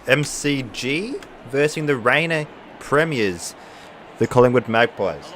MCG versus the reigning premiers, the Collingwood Magpies.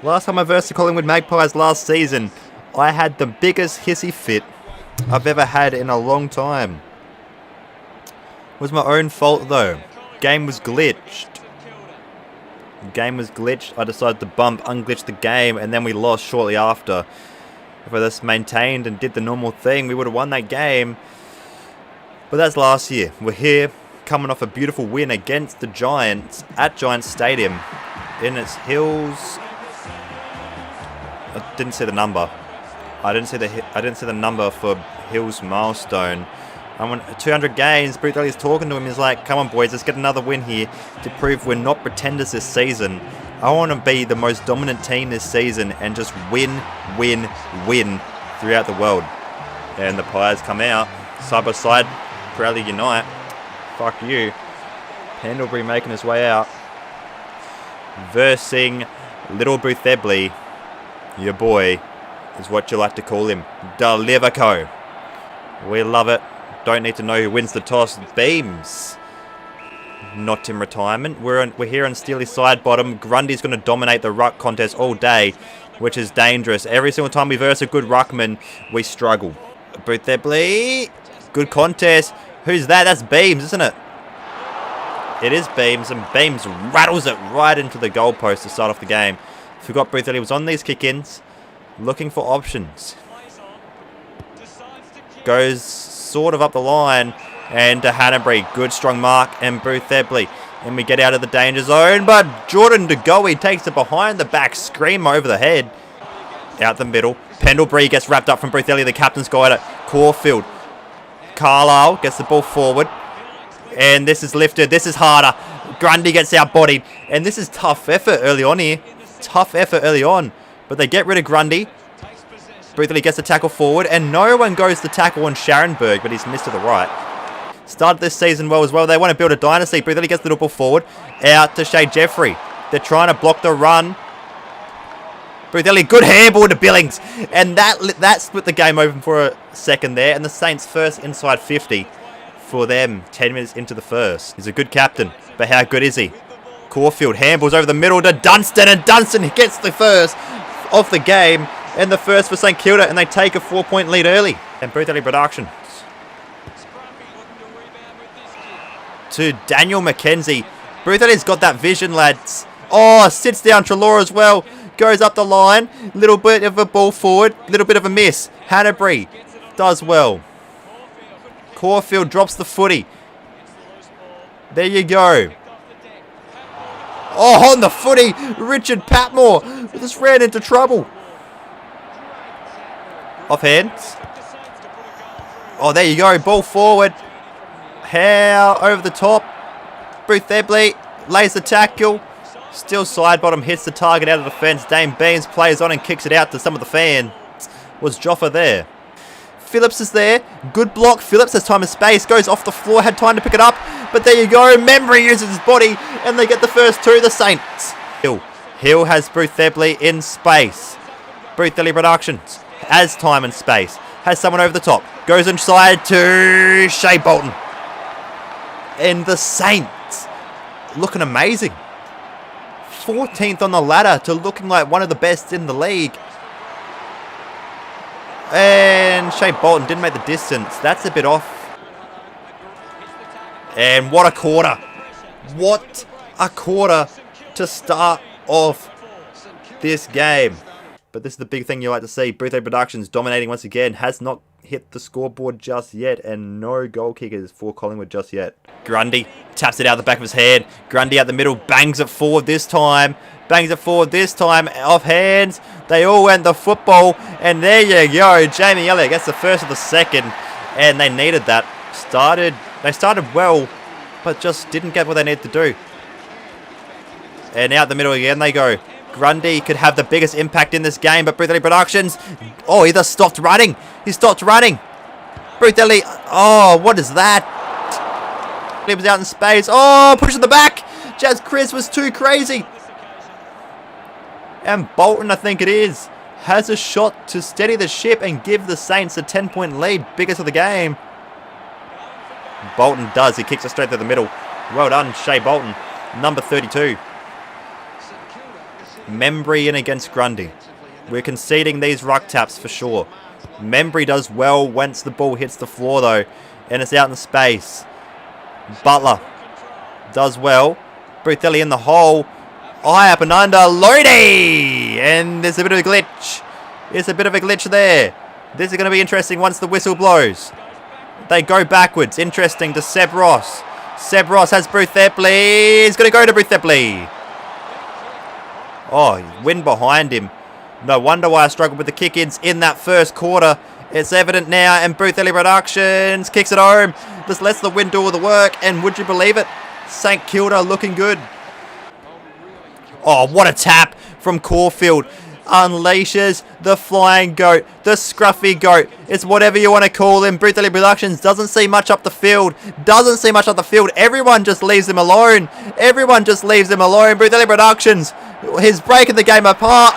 Last time I versed the Collingwood Magpies last season, I had the biggest hissy fit I've ever had in a long time. It was my own fault though. Game was glitched. I decided to unglitch the game, and then we lost shortly after. If I just maintained and did the normal thing, we would have won that game. But that's last year. We're here, coming off a beautiful win against the Giants at Giants Stadium in its Hills. I didn't see the number. I didn't see the number for Hills milestone. I want 200 games. Boothebly's talking to him. He's like, "Come on, boys, let's get another win here to prove we're not pretenders this season. I want to be the most dominant team this season and just win throughout the world." And the Pies come out side by side, proudly unite. Fuck you. Pendlebury making his way out, versing little Boothebly. Your boy is what you like to call him, Deliverco. We love it. Don't need to know who wins the toss. Beams, not in retirement. We're here on Steely's side bottom. Grundy's going to dominate the ruck contest all day, which is dangerous. Every single time we verse a good ruckman, we struggle. Boothebly, good contest. Who's that? That's Beams, isn't it? It is Beams, and Beams rattles it right into the goalpost to start off the game. Forgot Boothebly was on these kick-ins, looking for options. Goes sort of up the line, and to Hanbury, good strong mark, and Boothebly, and we get out of the danger zone, but Jordan De Goey takes it behind the back, scream over the head, out the middle. Pendlebury gets wrapped up from Boothebly, the captain's got it. Caulfield, Carlisle gets the ball forward, and this is lifted. This is harder. Grundy gets outbodied, and this is tough effort early on here. Tough effort early on, but they get rid of Grundy. Boothebly gets the tackle forward, and no one goes to tackle on Scharenberg, but he's missed to the right. Started this season well as well. They want to build a dynasty. Boothebly gets the little ball forward, out to Shea Jeffrey. They're trying to block the run. Boothebly, good handball to Billings, and that split the game open for a second there, and the Saints first inside 50 for them 10 minutes into the first. He's a good captain, but how good is he? Caulfield handballs over the middle to Dunstan, and Dunstan gets the first of the game, and the first for St Kilda, and they take a 4-point lead early. And Boothebly Productions to Daniel McKenzie. Boothebly's got that vision, lads. Oh, sits down Treloar as well. Goes up the line. Little bit of a ball forward. Little bit of a miss. Hanbury does well. Caulfield drops the footy. There you go. Oh, on the footy. Richard Patmore just ran into trouble. Off hands. Oh, there you go. Ball forward. How over the top. Boothebly lays the tackle. Still side bottom. Hits the target out of the fence. Dame Beams plays on and kicks it out to some of the fans. Was Joffa there? Phillips is there. Good block. Phillips has time and space. Goes off the floor. Had time to pick it up. But there you go. Membry uses his body. And they get the first two. The Saints. Hill has Boothebly in space. Boothebly Productions has time and space. Has someone over the top. Goes inside to Shea Bolton. And the Saints looking amazing. 14th on the ladder to looking like one of the best in the league. And Shea Bolton didn't make the distance. That's a bit off. And what a quarter. What a quarter to start off this game. But this is the big thing you like to see. Boothebly Productions dominating once again. Has not hit the scoreboard just yet. And no goal kickers for Collingwood just yet. Grundy taps it out the back of his head. Grundy out the middle. Bangs it forward this time. Off hands. They all went the football. And there you go. Jamie Elliott gets the first of the second. And they needed that. They started well, but just didn't get what they needed to do. And out the middle again they go. Grundy could have the biggest impact in this game, but Boothebly Productions, oh, he just stopped running. He stopped running. Boothebly, oh, what is that? He was out in space. Oh, push in the back. Jazz Chris was too crazy. And Bolton, I think it is, has a shot to steady the ship and give the Saints a 10-point lead, biggest of the game. Bolton does. He kicks it straight through the middle. Well done, Shea Bolton. Number 32. Membry in against Grundy. We're conceding these ruck taps for sure. Membry does well once the ball hits the floor though. And it's out in space. Butler does well. Boothebly in the hole. Eye up and under. Lodi! And there's a bit of a glitch. There's a bit of a glitch there. This is going to be interesting once the whistle blows. They go backwards. Interesting to Seb Ross. Seb Ross has Boothebly. He's going to go to Boothebly. Oh, wind behind him. No wonder why I struggled with the kick-ins in that first quarter. It's evident now, and Boothebly Productions kicks it home. Just lets the wind do all the work, and would you believe it? St Kilda looking good. Oh, what a tap from Caulfield. Unleashes the flying goat, the scruffy goat. It's whatever you want to call him. Boothebly Productions doesn't see much up the field. Doesn't see much up the field. Everyone just leaves him alone. Everyone just leaves him alone. Boothebly Productions, he's breaking the game apart.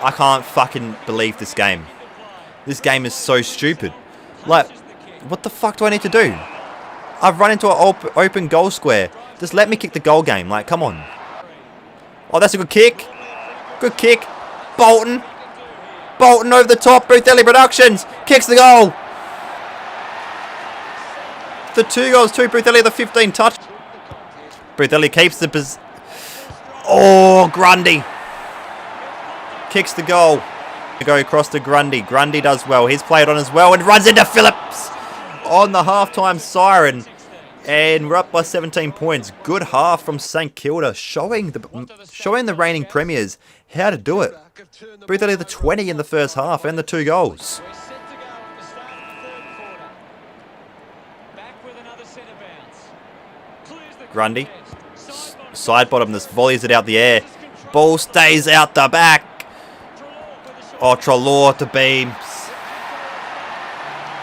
I can't fucking believe this game. This game is so stupid. Like, what the fuck do I need to do? I've run into an open goal square. Just let me kick the goal game. Like, come on. Oh, that's a good kick. Good kick. Bolton. Bolton over the top. Boothebly Productions kicks the goal. The 2 goals to Boothebly, the 15 touch. Boothebly keeps the Oh, Grundy. Kicks the goal. Go across to Grundy. Grundy does well. He's played on as well and runs into Phillips on the halftime siren. And we're up by 17 points. Good half from St Kilda, showing the reigning premiers how to do it. Boothebly the 20 in the first half and the 2 goals. Grundy. Side bottom, this volleys it out the air. Ball stays out the back. Oh, Treloar to Beams.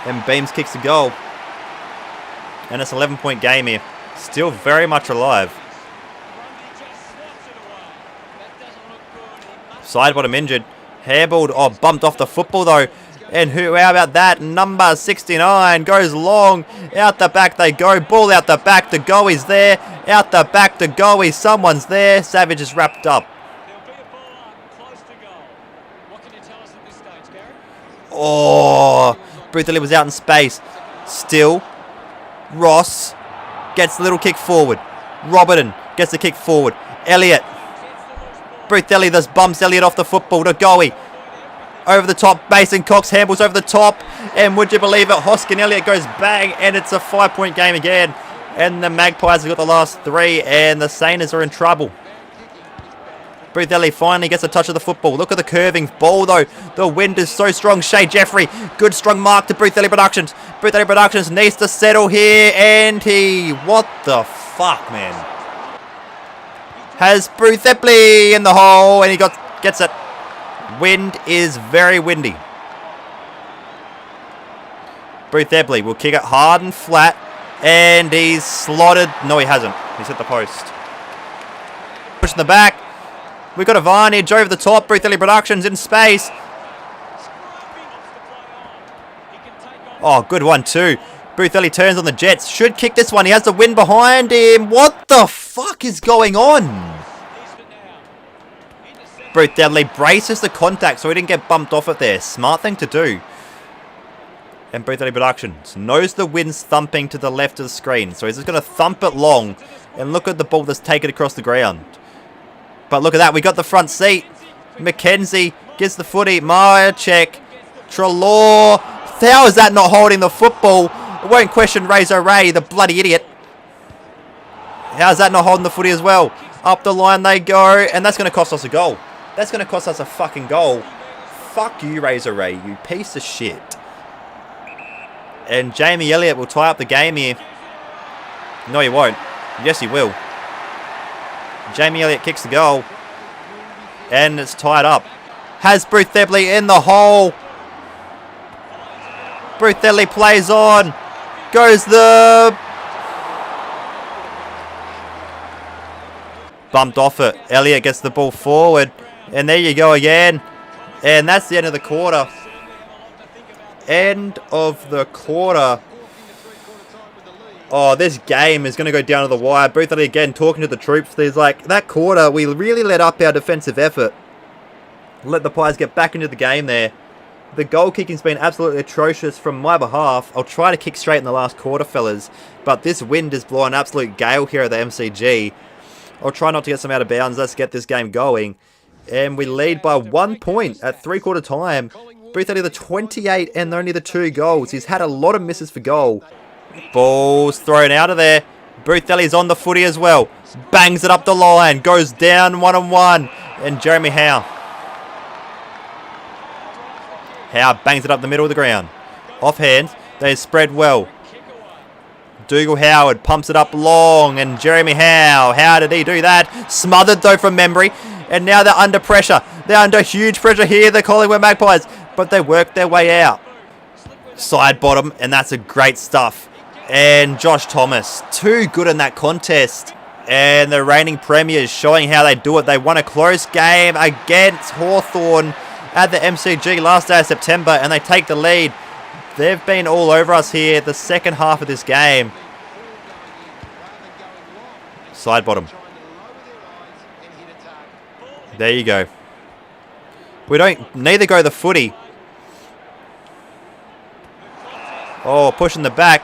And Beams kicks the goal. And it's an 11-point game here. Still very much alive. Side bottom injured. Hairballed. Oh, bumped off the football though. And how about that? Number 69 goes long. Out the back they go. Ball out the back. The goalie's there. Out the back the goalie. Someone's there. Savage is wrapped up. Oh, Boothebly was out in space. Still, Ross gets the little kick forward. Robertson gets the kick forward. Elliott. Boothebly just bumps Elliott off the football to Goey. Over the top, Mason Cox handballs over the top. And would you believe it, Hoskin Elliott goes bang, and it's a 5-point game again. And the Magpies have got the last 3, and the Saints are in trouble. Boothebly finally gets a touch of the football. Look at the curving ball, though. The wind is so strong. Shea Jeffrey, good strong mark to Boothebly Productions. Boothebly Productions needs to settle here, and what the fuck, man? Has Boothebly in the hole, and he gets it. Wind is very windy. Boothebly will kick it hard and flat, and he's slotted. No, he hasn't. He's hit the post. Pushing the back. We've got a Varnage over the top. Boothebly Productions in space. Oh, good one too. Boothebly turns on the Jets. Should kick this one. He has the wind behind him. What the fuck is going on? Boothebly braces the contact so he didn't get bumped off it there. Smart thing to do. And Boothebly Productions knows the wind's thumping to the left of the screen. So he's just going to thump it long. And look at the ball that's taken across the ground. But look at that, we got the front seat. McKenzie gets the footy. Myercheck. Treloar. How is that not holding the football? I won't question Razor Ray, the bloody idiot. How's that not holding the footy as well? Up the line they go, and that's going to cost us a goal. That's going to cost us a fucking goal. Fuck you, Razor Ray, you piece of shit. And Jamie Elliott will tie up the game here. No, he won't. Yes, he will. Jamie Elliott kicks the goal. And it's tied up. Has Boothebly in the hole. Boothebly plays on. Goes the... Bumped off it. Elliott gets the ball forward. And there you go again. And that's the end of the quarter. end of the quarter. Oh, this game is going to go down to the wire. Boothebly again talking to the troops. There's like, that quarter, we really let up our defensive effort. Let the Pies get back into the game there. The goal kicking's been absolutely atrocious from my behalf. I'll try to kick straight in the last quarter, fellas. But this wind is blowing absolute gale here at the MCG. I'll try not to get some out of bounds. Let's get this game going. And we lead by 1 point at three-quarter time. Boothebly the 28 and only the 2 goals. He's had a lot of misses for goal. Ball's thrown out of there. Boothebly's on the footy as well. Bangs it up the line. Goes down 1-on-1. And Jeremy Howe. Howe bangs it up the middle of the ground. Off hands. They spread well. Dougal Howard pumps it up long. And Jeremy Howe. How did he do that? Smothered though from memory. And now they're under pressure. They're under huge pressure here, the Collingwood Magpies. But they work their way out. Side bottom. And that's a great stuff. And Josh Thomas, too good in that contest. And the reigning premiers showing how they do it. They won a close game against Hawthorn at the MCG last day of September, and they take the lead. They've been all over us here the second half of this game. Side bottom. There you go. We don't neither go the footy. Oh, pushing the back.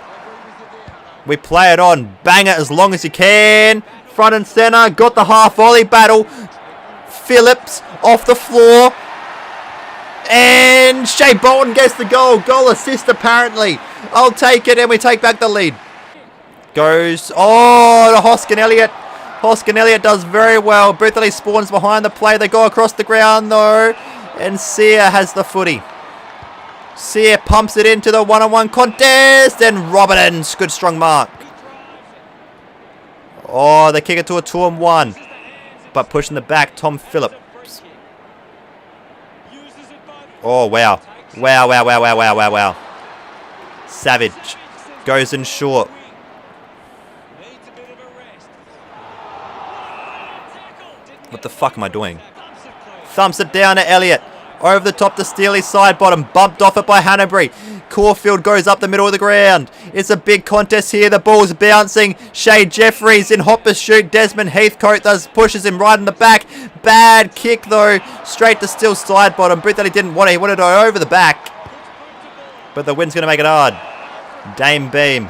We play it on. Bang it as long as you can. Front and centre. Got the half volley battle. Phillips off the floor. And Shea Bolton gets the goal. Goal assist apparently. I'll take it and we take back the lead. Goes. Oh, to Hoskin Elliott. Hoskin Elliott does very well. Boothebly spawns behind the play. They go across the ground though. And Sear has the footy. Sear pumps it into the one-on-one contest. And Robertons. Good strong mark. Oh, they kick it to a 2-on-1. But pushing the back, Tom Phillips. Oh, wow. Wow. Savage. Goes in short. What the fuck am I doing? Thumps it down to Elliott. Over the top to Steely's side bottom. Bumped off it by Hanbury. Caulfield goes up the middle of the ground. It's a big contest here. The ball's bouncing. Shay Jeffries in hop pursuit. Desmond Heathcote pushes him right in the back. Bad kick though. Straight to Steele's side bottom. Boothebly didn't want it. He wanted to go over the back. But the wind's going to make it hard. Dame Beams.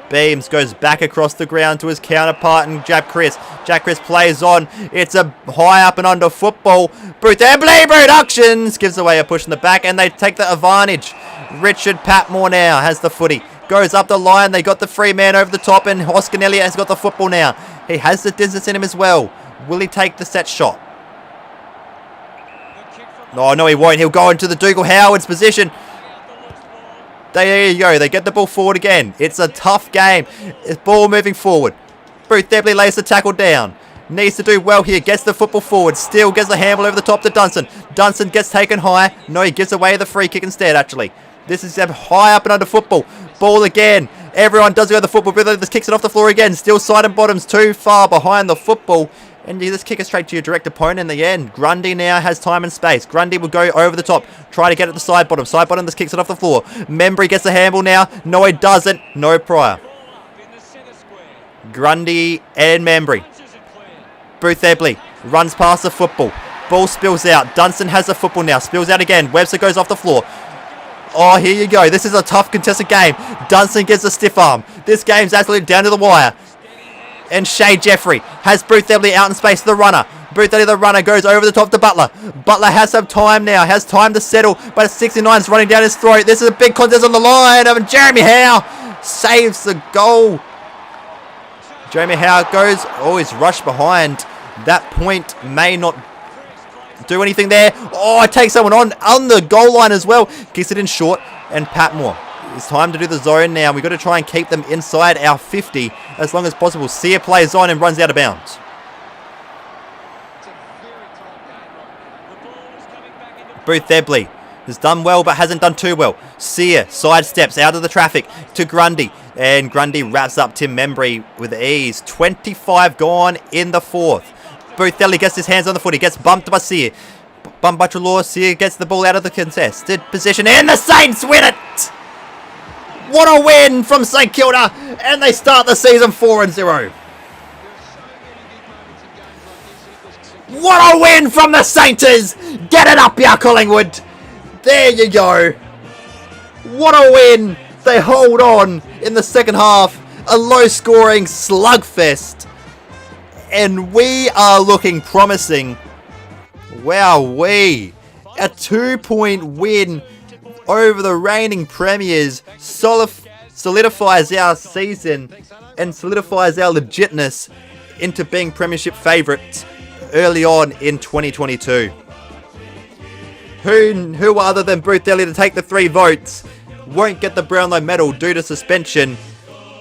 Beams goes back across the ground to his counterpart and Jack Chris. Jack Chris plays on. It's a high up and under football. Boothebly Productions gives away a push in the back and they take the advantage. Richard Patmore now has the footy. Goes up the line. They got the free man over the top and Hoskin Elliott has got the football now. He has the distance in him as well. Will he take the set shot? No, he won't. He'll go into the Dougal Howard's position. There you go. They get the ball forward again. It's a tough game. It's ball moving forward. Boothebly lays the tackle down. Needs to do well here. Gets the football forward. Still gets the handle over the top to Dunstan. Dunstan gets taken high. No, he gives away the free kick instead, actually. This is a high up and under football. Ball again. Everyone does go to the football. Boothebly just kicks it off the floor again. Still side and bottoms too far behind the football. And you just kick it straight to your direct opponent in the end. Grundy now has time and space. Grundy will go over the top. Try to get at the side bottom. Side bottom just kicks it off the floor. Membry gets the handle now. No, he doesn't. No prior. Grundy and Membry. Boothebly runs past the football. Ball spills out. Dunstan has the football now. Spills out again. Webster goes off the floor. Oh, here you go. This is a tough contested game. Dunstan gets a stiff arm. This game's absolutely down to the wire. And Shay Jeffrey has Boothebly out in space to the runner. Boothebly, the runner, goes over the top to Butler. Butler has some time now. Has time to settle. But 69's running down his throat. This is a big contest on the line. And Jeremy Howe saves the goal. Jeremy Howe goes. Oh, he's rushed behind. That point may not do anything there. Oh, it takes someone on the goal line as well. Kicks it in short. And Patmore. It's time to do the zone now. We've got to try and keep them inside our 50 as long as possible. Sear plays on and runs out of bounds. Boothebly has done well but hasn't done too well. Sear sidesteps out of the traffic to Grundy. And Grundy wraps up Tim Membry with ease. 25 gone in the fourth. Boothebly gets his hands on the foot. He gets bumped by Sear. Bumbuchalorsia gets the ball out of the contested position, and the Saints win it! What a win from St Kilda, and they start the season 4-0. What a win from the Sainters! Get it up, ya Collingwood! There you go. What a win! They hold on in the second half. A low-scoring slugfest. And we are looking promising. Wowee! A 2-point win over the reigning premiers solidifies our season and solidifies our legitness into being premiership favourites early on in 2022. Who other than Boothebly to take the 3 votes won't get the Brownlow Medal due to suspension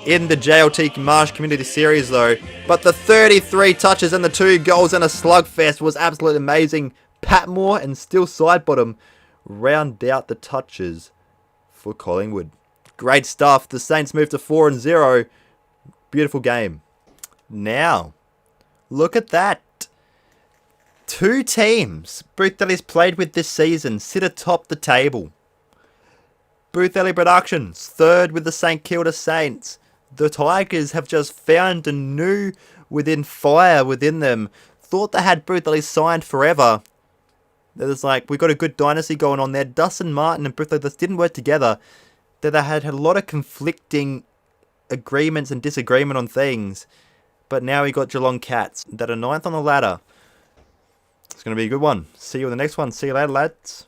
in the JLT Marsh Community Series though. But the 33 touches and the 2 goals and a slugfest was absolutely amazing. Patmore and Still Sidebottom round out the touches for Collingwood. Great stuff. The Saints move to 4-0. Beautiful game. Now, look at that. 2 teams Boothebly's played with this season sit atop the table. Boothebly Productions, 3rd with the St Kilda Saints. The Tigers have just found a new fire within them. Thought they had Boothebly signed forever. There's like, we got a good dynasty going on there. Dustin Martin and Boothebly just didn't work together. They had a lot of conflicting agreements and disagreement on things. But now we got Geelong Cats that are 9th on the ladder. It's going to be a good one. See you in the next one. See you later, lads.